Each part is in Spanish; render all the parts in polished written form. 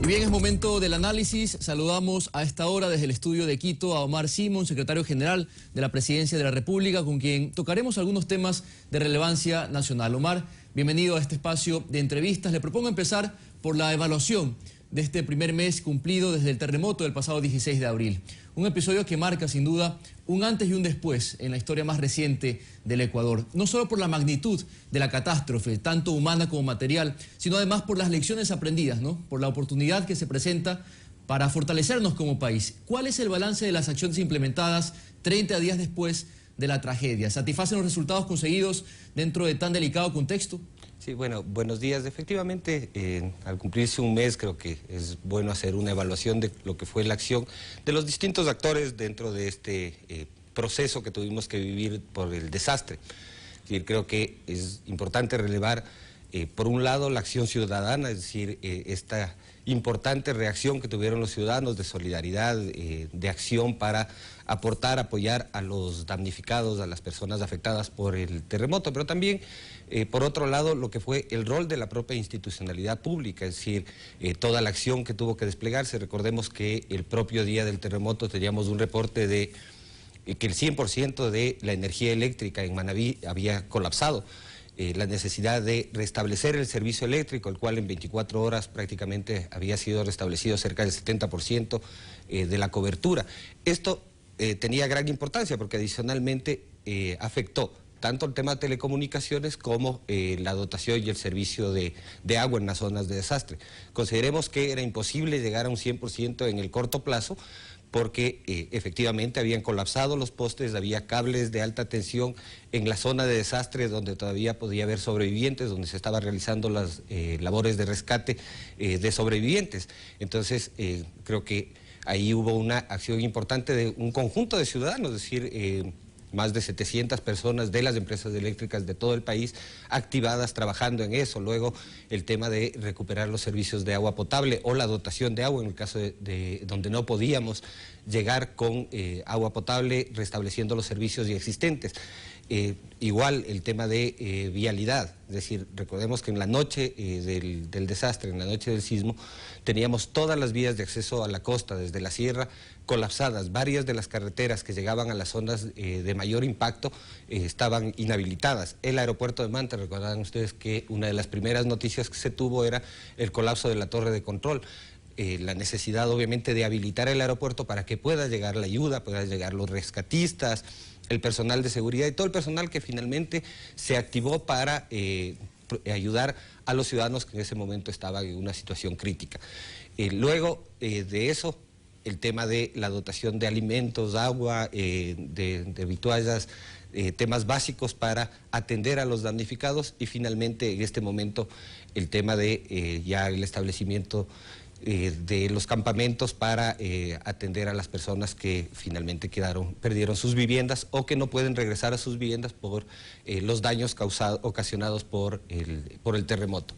Bien, es momento del análisis. Saludamos a esta hora desde el estudio de Quito a Omar Simón, secretario general de la Presidencia de la República, con quien tocaremos algunos temas de relevancia nacional. Omar, bienvenido a este espacio de entrevistas. Le propongo empezar por la evaluación de este primer mes cumplido desde el terremoto del pasado 16 de abril. Un episodio que marca sin duda un antes y un después en la historia más reciente del Ecuador. No solo por la magnitud de la catástrofe, tanto humana como material, sino además por las lecciones aprendidas, ¿no? Por la oportunidad que se presenta para fortalecernos como país. ¿Cuál es el balance de las acciones implementadas 30 días después de la tragedia? ¿Satisfacen los resultados conseguidos dentro de tan delicado contexto? Sí, bueno, buenos días. Efectivamente, al cumplirse un mes creo que es bueno hacer una evaluación de lo que fue la acción de los distintos actores dentro de este proceso que tuvimos que vivir por el desastre. Es decir, creo que es importante relevar, por un lado, la acción ciudadana, es decir, esta importante reacción que tuvieron los ciudadanos de solidaridad, de acción para aportar, apoyar a los damnificados, a las personas afectadas por el terremoto, pero también, por otro lado, lo que fue el rol de la propia institucionalidad pública, es decir, toda la acción que tuvo que desplegarse. Recordemos que el propio día del terremoto teníamos un reporte de que el 100% de la energía eléctrica en Manabí había colapsado. La necesidad de restablecer el servicio eléctrico, el cual en 24 horas prácticamente había sido restablecido cerca del 70% de la cobertura. Esto tenía gran importancia porque adicionalmente afectó tanto el tema de telecomunicaciones como la dotación y el servicio de agua en las zonas de desastre. Consideremos que era imposible llegar a un 100% en el corto plazo, porque efectivamente habían colapsado los postes, había cables de alta tensión en la zona de desastre donde todavía podía haber sobrevivientes, donde se estaban realizando las labores de rescate de sobrevivientes. Entonces, creo que ahí hubo una acción importante de un conjunto de ciudadanos, es decir, más de 700 personas de las empresas eléctricas de todo el país activadas trabajando en eso. Luego el tema de recuperar los servicios de agua potable o la dotación de agua en el caso de donde no podíamos llegar con agua potable, restableciendo los servicios ya existentes. Igual el tema de vialidad, es decir, recordemos que en la noche del desastre, en la noche del sismo, teníamos todas las vías de acceso a la costa, desde la sierra, colapsadas. Varias de las carreteras que llegaban a las zonas de mayor impacto estaban inhabilitadas. El aeropuerto de Manta, recordarán ustedes que una de las primeras noticias que se tuvo era el colapso de la torre de control. La necesidad obviamente de habilitar el aeropuerto para que pueda llegar la ayuda, puedan llegar los rescatistas, el personal de seguridad y todo el personal que finalmente se activó para ayudar a los ciudadanos que en ese momento estaban en una situación crítica. Luego de eso, el tema de la dotación de alimentos, agua, de vituallas, temas básicos para atender a los damnificados y finalmente en este momento el tema de ya el establecimiento de los campamentos para atender a las personas que finalmente perdieron sus viviendas o que no pueden regresar a sus viviendas por los daños ocasionados por el terremoto.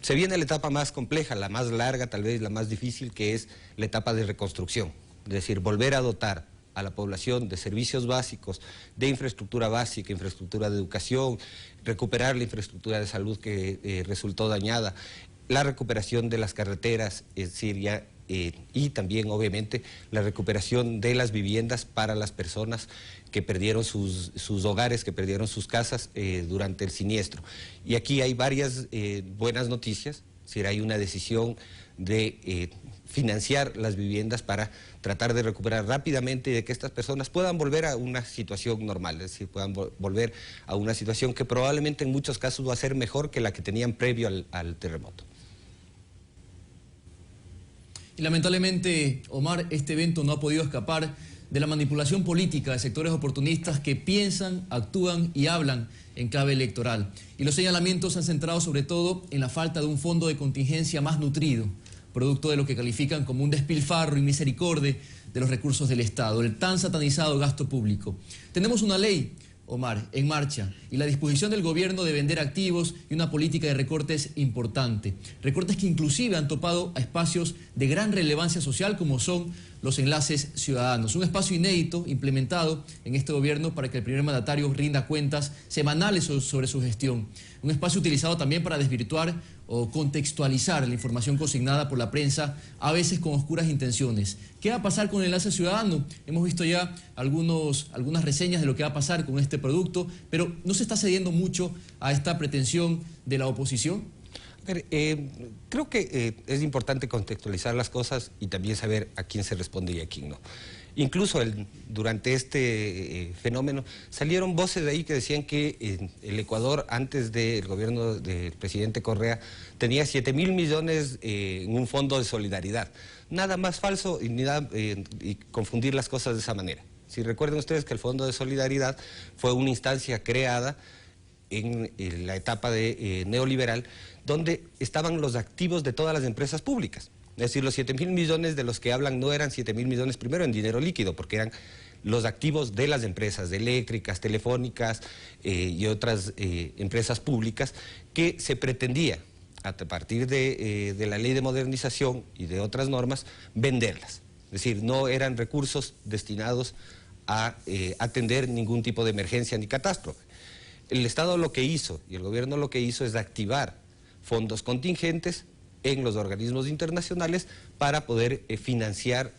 Se viene la etapa más compleja, la más larga, tal vez la más difícil, que es la etapa de reconstrucción, es decir, volver a dotar a la población de servicios básicos, de infraestructura básica, infraestructura de educación, recuperar la infraestructura de salud que resultó dañada, la recuperación de las carreteras, es decir, y también obviamente la recuperación de las viviendas para las personas que perdieron sus hogares, que perdieron sus casas durante el siniestro. Y aquí hay varias buenas noticias, es decir, hay una decisión de financiar las viviendas para tratar de recuperar rápidamente y de que estas personas puedan volver a una situación normal, es decir, puedan volver a una situación que probablemente en muchos casos va a ser mejor que la que tenían previo al terremoto. Y lamentablemente, Omar, este evento no ha podido escapar de la manipulación política de sectores oportunistas que piensan, actúan y hablan en clave electoral. Y los señalamientos se han centrado sobre todo en la falta de un fondo de contingencia más nutrido, producto de lo que califican como un despilfarro y misericordia de los recursos del Estado, el tan satanizado gasto público. Tenemos una ley, Omar, en marcha, y la disposición del gobierno de vender activos y una política de recortes importante. Recortes que inclusive han topado a espacios de gran relevancia social como son los enlaces ciudadanos. Un espacio inédito implementado en este gobierno para que el primer mandatario rinda cuentas semanales sobre su gestión. Un espacio utilizado también para desvirtuar o contextualizar la información consignada por la prensa, a veces con oscuras intenciones. ¿Qué va a pasar con el enlace ciudadano? Hemos visto ya algunas reseñas de lo que va a pasar con este producto, pero ¿no se está cediendo mucho a esta pretensión de la oposición? Creo que es importante contextualizar las cosas y también saber a quién se responde y a quién no. Incluso durante este fenómeno salieron voces de ahí que decían que el Ecuador, antes del gobierno del presidente Correa, tenía 7.000 millones en un fondo de solidaridad. Nada más falso y confundir las cosas de esa manera. Si recuerden ustedes que el Fondo de Solidaridad fue una instancia creada en la etapa neoliberal, donde estaban los activos de todas las empresas públicas. Es decir, los 7.000 millones de los que hablan no eran 7.000 millones primero en dinero líquido, porque eran los activos de las empresas eléctricas, telefónicas y otras empresas públicas que se pretendía, a partir de la ley de modernización y de otras normas, venderlas. Es decir, no eran recursos destinados a atender ningún tipo de emergencia ni catástrofe. El Estado lo que hizo y el gobierno lo que hizo es activar fondos contingentes en los organismos internacionales para poder financiar,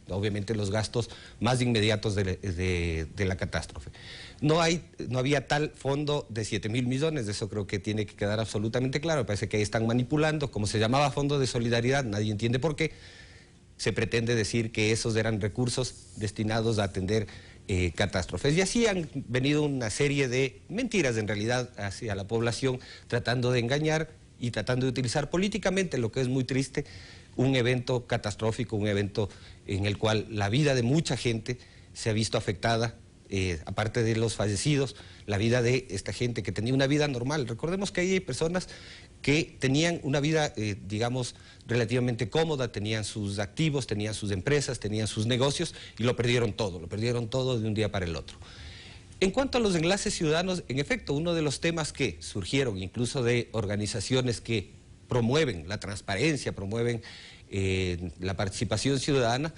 obviamente, los gastos más inmediatos de la catástrofe. No había tal fondo de 7.000 millones, eso creo que tiene que quedar absolutamente claro. Me parece que ahí están manipulando. Como se llamaba Fondo de Solidaridad, nadie entiende por qué. Se pretende decir que esos eran recursos destinados a atender catástrofes. Y así han venido una serie de mentiras, en realidad, hacia la población, tratando de engañar y tratando de utilizar políticamente, lo que es muy triste, un evento catastrófico, un evento en el cual la vida de mucha gente se ha visto afectada, aparte de los fallecidos, la vida de esta gente que tenía una vida normal. Recordemos que hay personas que tenían una vida, digamos, relativamente cómoda, tenían sus activos, tenían sus empresas, tenían sus negocios y lo perdieron todo de un día para el otro. En cuanto a los enlaces ciudadanos, en efecto, uno de los temas que surgieron, incluso de organizaciones que promueven la transparencia, promueven la participación ciudadana,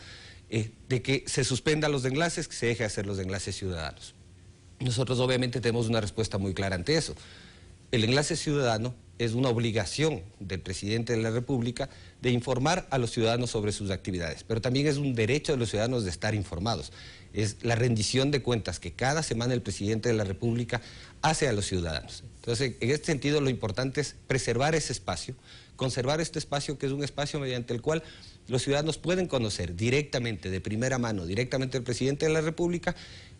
de que se suspendan los enlaces, que se deje de hacer los enlaces ciudadanos. Nosotros obviamente tenemos una respuesta muy clara ante eso. El enlace ciudadano es una obligación del presidente de la República de informar a los ciudadanos sobre sus actividades, pero también es un derecho de los ciudadanos de estar informados. Es la rendición de cuentas que cada semana el presidente de la República hace a los ciudadanos. Entonces, en este sentido, lo importante es preservar ese espacio, conservar este espacio, que es un espacio mediante el cual los ciudadanos pueden conocer directamente, de primera mano, directamente del presidente de la República,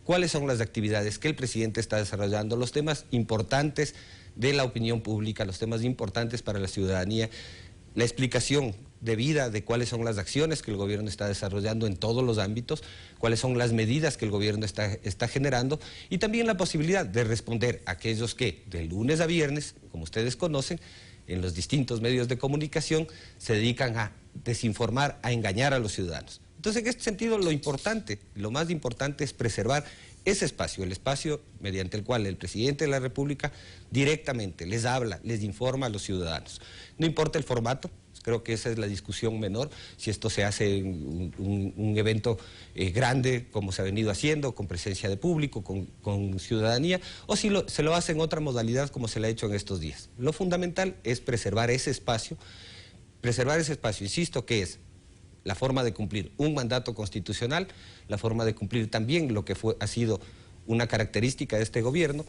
cuáles son las actividades que el presidente está desarrollando, los temas importantes de la opinión pública, los temas importantes para la ciudadanía, la explicación debida de cuáles son las acciones que el gobierno está desarrollando en todos los ámbitos, cuáles son las medidas que el gobierno está generando y también la posibilidad de responder a aquellos que de lunes a viernes, como ustedes conocen, en los distintos medios de comunicación se dedican a desinformar, a engañar a los ciudadanos. Entonces, en este sentido, lo más importante es preservar ese espacio, el espacio mediante el cual el presidente de la República directamente les habla, les informa a los ciudadanos. No importa el formato, creo que esa es la discusión menor, si esto se hace en un evento grande, como se ha venido haciendo, con presencia de público, con ciudadanía, o si se lo hace en otra modalidad, como se le ha hecho en estos días. Lo fundamental es preservar ese espacio, insisto, que es la forma de cumplir un mandato constitucional, la forma de cumplir también lo que ha sido una característica de este gobierno,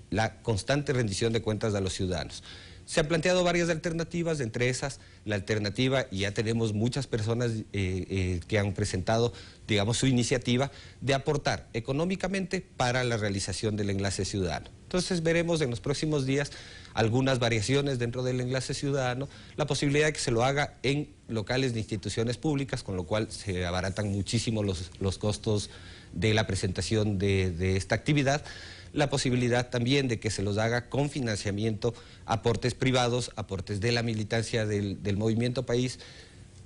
la constante rendición de cuentas a los ciudadanos. Se han planteado varias alternativas, entre esas la alternativa, y ya tenemos muchas personas que han presentado, digamos, su iniciativa de aportar económicamente para la realización del enlace ciudadano. Entonces veremos en los próximos días algunas variaciones dentro del enlace ciudadano, la posibilidad de que se lo haga en locales de instituciones públicas, con lo cual se abaratan muchísimo los costos de la presentación de esta actividad, la posibilidad también de que se los haga con financiamiento, aportes privados, aportes de la militancia del Movimiento País.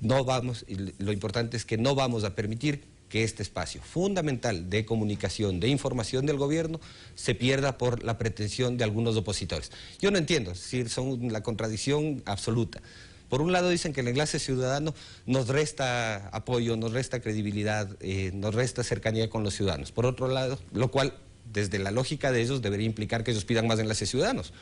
Lo importante es que no vamos a permitir que este espacio fundamental de comunicación, de información del gobierno, se pierda por la pretensión de algunos opositores. Yo no entiendo, es decir, son la contradicción absoluta. Por un lado dicen que el enlace ciudadano nos resta apoyo, nos resta credibilidad, nos resta cercanía con los ciudadanos. Por otro lado, lo cual, desde la lógica de ellos, debería implicar que ellos pidan más enlaces ciudadanos.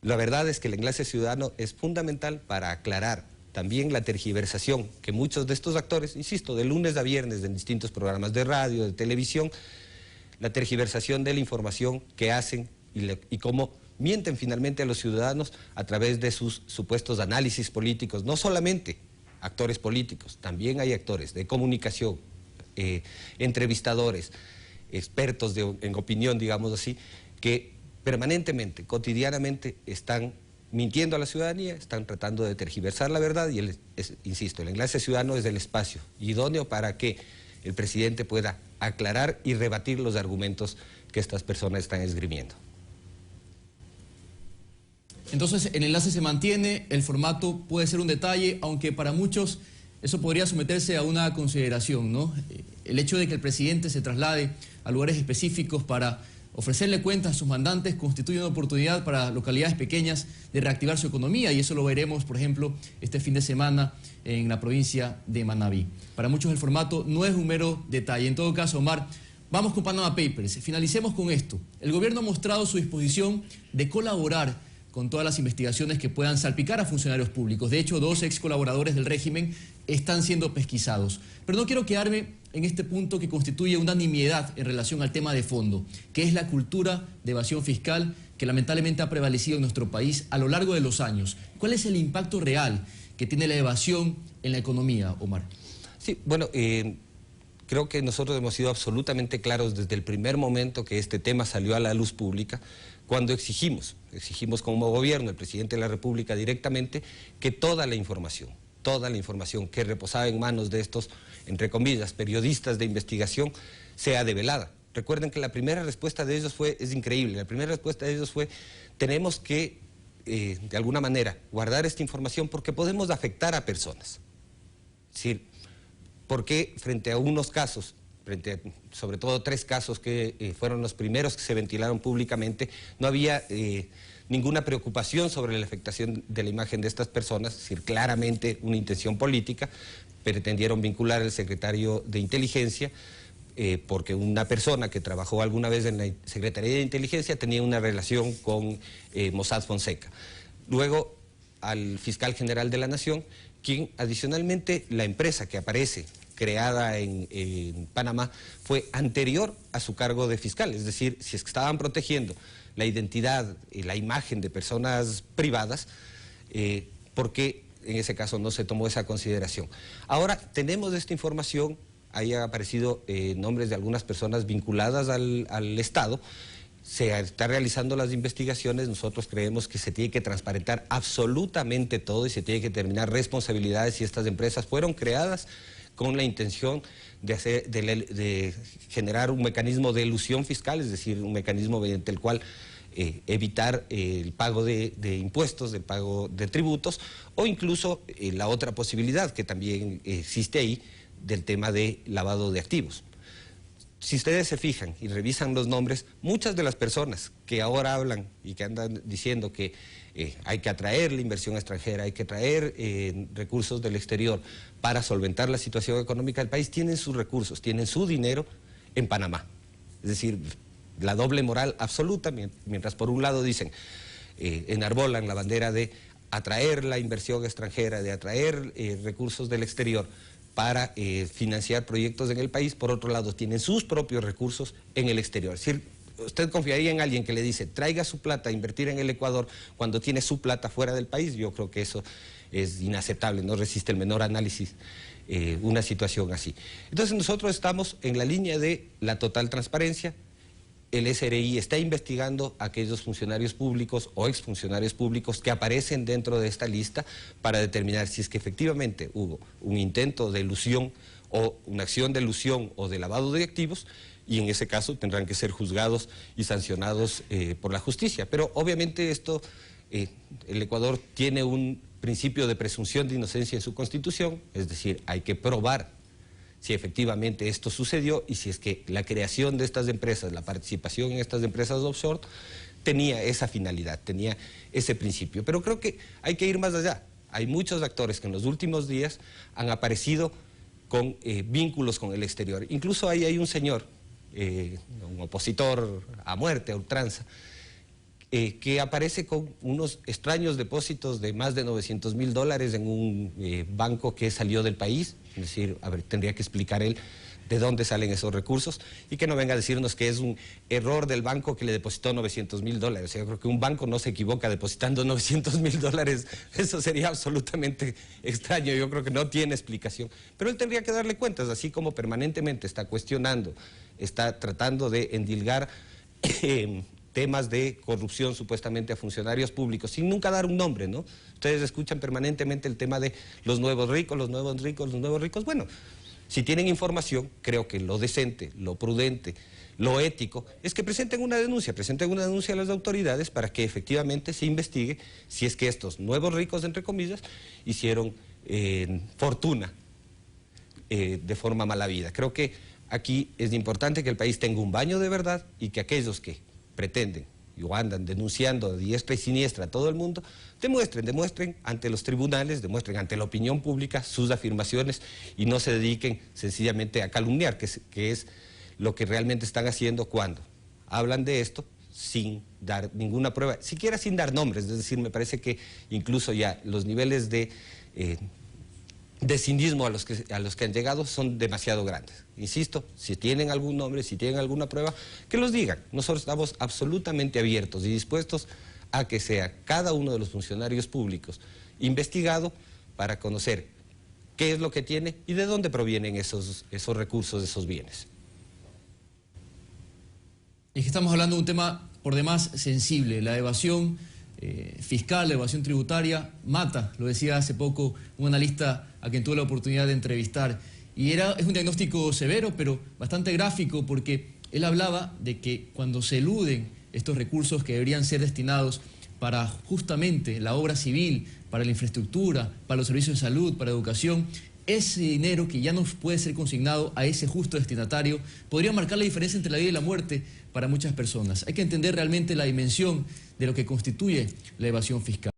La verdad es que el enlace ciudadano es fundamental para aclarar también la tergiversación que muchos de estos actores, insisto, de lunes a viernes en distintos programas de radio, de televisión, la tergiversación de la información que hacen y cómo mienten finalmente a los ciudadanos a través de sus supuestos análisis políticos. No solamente actores políticos, también hay actores de comunicación, entrevistadores, expertos en opinión, digamos así, que permanentemente, cotidianamente están mintiendo a la ciudadanía, están tratando de tergiversar la verdad y, insisto, el enlace ciudadano es el espacio idóneo para que el presidente pueda aclarar y rebatir los argumentos que estas personas están esgrimiendo. Entonces, el enlace se mantiene, el formato puede ser un detalle, aunque para muchos eso podría someterse a una consideración, ¿no? El hecho de que el presidente se traslade a lugares específicos para ofrecerle cuentas a sus mandantes constituye una oportunidad para localidades pequeñas de reactivar su economía, y eso lo veremos, por ejemplo, este fin de semana en la provincia de Manabí. Para muchos el formato no es un mero detalle. En todo caso, Omar, vamos con Panama Papers. Finalicemos con esto. El gobierno ha mostrado su disposición de colaborar con todas las investigaciones que puedan salpicar a funcionarios públicos. De hecho, 2 ex colaboradores del régimen están siendo pesquisados. Pero no quiero quedarme en este punto que constituye una nimiedad en relación al tema de fondo, que es la cultura de evasión fiscal que lamentablemente ha prevalecido en nuestro país a lo largo de los años. ¿Cuál es el impacto real que tiene la evasión en la economía, Omar? Sí, bueno, creo que nosotros hemos sido absolutamente claros desde el primer momento que este tema salió a la luz pública, cuando exigimos como gobierno, el presidente de la República directamente, que toda la información que reposaba en manos de estos, entre comillas, periodistas de investigación, sea develada. Recuerden que la primera respuesta de ellos es increíble, la primera respuesta de ellos fue: tenemos que, de alguna manera, guardar esta información porque podemos afectar a personas. Es decir, porque frente a unos casos, sobre todo 3 casos que fueron los primeros que se ventilaron públicamente, no había ninguna preocupación sobre la afectación de la imagen de estas personas, es decir, claramente una intención política. Pretendieron vincular al secretario de Inteligencia, porque una persona que trabajó alguna vez en la Secretaría de Inteligencia tenía una relación con Mossad Fonseca. Luego al fiscal general de la Nación, quien adicionalmente, la empresa que aparece creada en Panamá fue anterior a su cargo de fiscal, es decir, si es que estaban protegiendo la identidad y la imagen de personas privadas, ¿por qué en ese caso no se tomó esa consideración? Ahora tenemos esta información, ahí han aparecido nombres de algunas personas vinculadas al Estado, se está realizando las investigaciones. Nosotros creemos que se tiene que transparentar absolutamente todo y se tiene que determinar responsabilidades si estas empresas fueron creadas con la intención de generar un mecanismo de elusión fiscal, es decir, un mecanismo mediante el cual evitar el pago de impuestos, el pago de tributos, o incluso la otra posibilidad que también existe ahí, del tema de lavado de activos. Si ustedes se fijan y revisan los nombres, muchas de las personas que ahora hablan y que andan diciendo que hay que atraer la inversión extranjera, hay que traer recursos del exterior para solventar la situación económica del país, tienen sus recursos, tienen su dinero en Panamá. Es decir, la doble moral absoluta, mientras por un lado dicen, enarbolan la bandera de atraer la inversión extranjera, de atraer recursos del exterior para financiar proyectos en el país, por otro lado tienen sus propios recursos en el exterior. Es decir, ¿usted confiaría en alguien que le dice traiga su plata a invertir en el Ecuador cuando tiene su plata fuera del país? Yo creo que eso es inaceptable, no resiste el menor análisis una situación así. Entonces nosotros estamos en la línea de la total transparencia. El SRI está investigando a aquellos funcionarios públicos o exfuncionarios públicos que aparecen dentro de esta lista para determinar si es que efectivamente hubo un intento de elusión o una acción de elusión o de lavado de activos, y en ese caso tendrán que ser juzgados y sancionados por la justicia. Pero obviamente esto, el Ecuador tiene un principio de presunción de inocencia en su Constitución, es decir, hay que probar si efectivamente esto sucedió y si es que la creación de estas empresas, la participación en estas empresas offshore tenía esa finalidad, tenía ese principio. Pero creo que hay que ir más allá. hay muchos actores que en los últimos días han aparecido con vínculos con el exterior. Incluso ahí hay un señor, un opositor a muerte, a ultranza, que aparece con unos extraños depósitos de más de $900.000 en un banco que salió del país. Es decir, a ver, tendría que explicar él de dónde salen esos recursos y que no venga a decirnos que es un error del banco que le depositó $900.000. O sea, yo creo que un banco no se equivoca depositando $900.000, eso sería absolutamente extraño, yo creo que no tiene explicación. Pero él tendría que darle cuentas, así como permanentemente está cuestionando, está tratando de endilgar temas de corrupción supuestamente a funcionarios públicos, sin nunca dar un nombre, ¿no? Ustedes escuchan permanentemente el tema de los nuevos ricos, los nuevos ricos, los nuevos ricos. Bueno, si tienen información, creo que lo decente, lo prudente, lo ético, es que presenten una denuncia a las autoridades para que efectivamente se investigue si es que estos nuevos ricos, entre comillas, hicieron fortuna de forma mala vida. Creo que aquí es importante que el país tenga un baño de verdad y que aquellos que pretenden o andan denunciando a diestra y siniestra a todo el mundo, demuestren ante los tribunales, demuestren ante la opinión pública sus afirmaciones y no se dediquen sencillamente a calumniar, que es lo que realmente están haciendo cuando hablan de esto sin dar ninguna prueba, siquiera sin dar nombres. Es decir, me parece que incluso ya los niveles de cinismo a los que han llegado son demasiado grandes. Insisto, si tienen algún nombre, si tienen alguna prueba, que los digan. Nosotros estamos absolutamente abiertos y dispuestos a que sea cada uno de los funcionarios públicos investigado para conocer qué es lo que tiene y de dónde provienen esos recursos, esos bienes. Es que estamos hablando de un tema por demás sensible, la evasión fiscal, la evasión tributaria, mata, lo decía hace poco un analista a quien tuve la oportunidad de entrevistar. Y es un diagnóstico severo, pero bastante gráfico, porque él hablaba de que cuando se eluden estos recursos que deberían ser destinados para justamente la obra civil, para la infraestructura, para los servicios de salud, para educación, ese dinero que ya no puede ser consignado a ese justo destinatario podría marcar la diferencia entre la vida y la muerte para muchas personas. Hay que entender realmente la dimensión de lo que constituye la evasión fiscal.